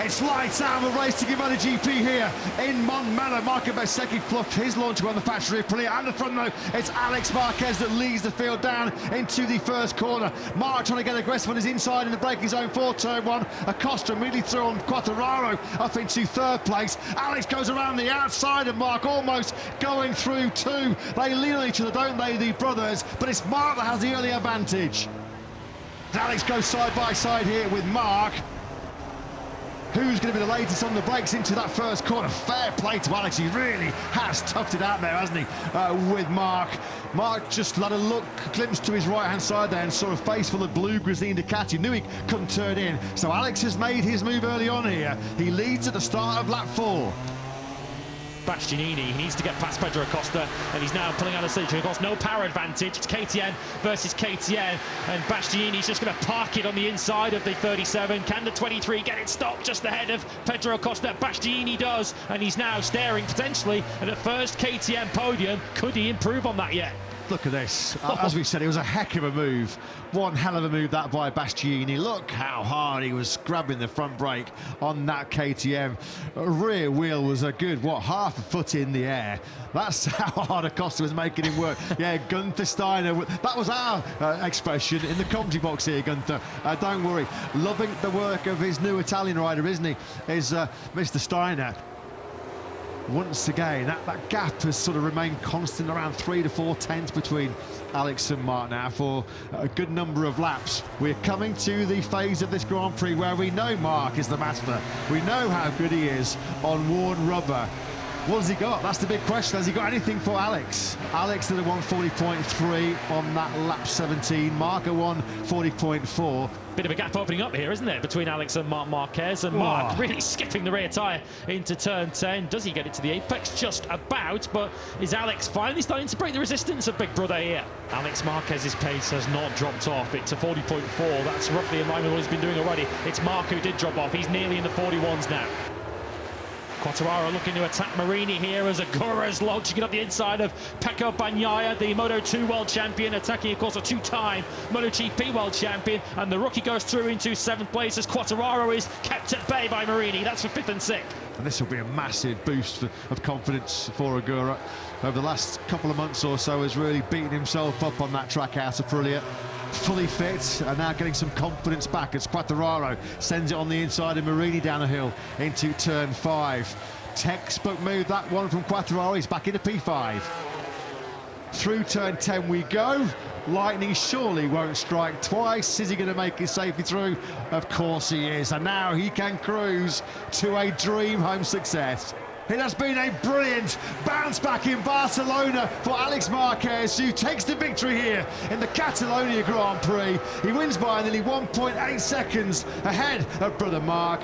It's lights out of the race to give MotoGP here in Montmello. Marco Bezzecchi fluffed his launch on the factory Aprilia, and the front row, it's Alex Marquez that leads the field down into the first corner. Marc trying to get aggressive on his inside in the braking zone for turn one. Acosta immediately through on Quartararo up into third place. Alex goes around the outside of Marc, almost going through two. They lean on each other, don't they, the brothers? But it's Marc that has the early advantage. Alex goes side by side here with Marc. Who's going to be the latest on the brakes into that first corner? Fair play to Alex. He really has toughed it out there, hasn't he, with Marc. Marc just let a glimpse to his right-hand side there and saw a face full of blue grizzly Ducati. Knew he couldn't turn in. So Alex has made his move early on here. He leads at the start of lap 4. Bastianini, he needs to get past Pedro Acosta, and he's now pulling out of the stage. Of course, no power advantage. It's KTM versus KTM, and Bastianini's just going to park it on the inside of the 37. Can the 23 get it stopped just ahead of Pedro Acosta? Bastianini does, and he's now staring potentially at the first KTM podium. Could he improve on that yet? Look at this. As we said, it was a heck of a move. One hell of a move that by Bastianini. Look how hard he was grabbing the front brake on that KTM. Rear wheel was a good, half a foot in the air. That's how hard Acosta was making him work. Yeah, Gunther Steiner. That was our expression in the commentary box here, Gunther. Don't worry. Loving the work of his new Italian rider, isn't he? Is Mr. Steiner. Once again, that gap has sort of remained constant around 3 to 4 tenths between Alex and Marc now for a good number of laps. We're coming to the phase of this Grand Prix where we know Marc is the master. We know how good he is on worn rubber. What has he got? That's the big question. Has he got anything for Alex? Alex did a 140.3 on that lap 17. Marc a 140.4. Bit of a gap opening up here, isn't there, between Alex and Marc Marquez, and Marc really skipping the rear tyre into turn 10. Does he get it to the apex? Just about, but is Alex finally starting to break the resistance of Big Brother here? Alex Marquez's pace has not dropped off. It's a 40.4. That's roughly in line with what he's been doing already. It's Marc who did drop off. He's nearly in the 41s now. Quartararo looking to attack Marini here as Agura's launching it up the inside of Pecco Bagnaia, the Moto2 world champion, attacking, of course, a two-time MotoGP world champion. And the rookie goes through into 7th place as Quartararo is kept at bay by Marini. That's for 5th and 6th. And this will be a massive boost of confidence for Agura. Over the last couple of months or so, has really beaten himself up on that track out of Aprilia. Fully fit and now getting some confidence back as Quartararo sends it on the inside of Marini down the hill into turn 5. Textbook move, that one from Quartararo. He's back into P5. Through turn 10 we go. Lightning surely won't strike twice. Is he going to make his safety through? Of course he is. And now he can cruise to a dream home success. It has been a brilliant bounce back in Barcelona for Alex Marquez, who takes the victory here in the Catalonia Grand Prix. He wins by nearly 1.8 seconds ahead of brother Marc.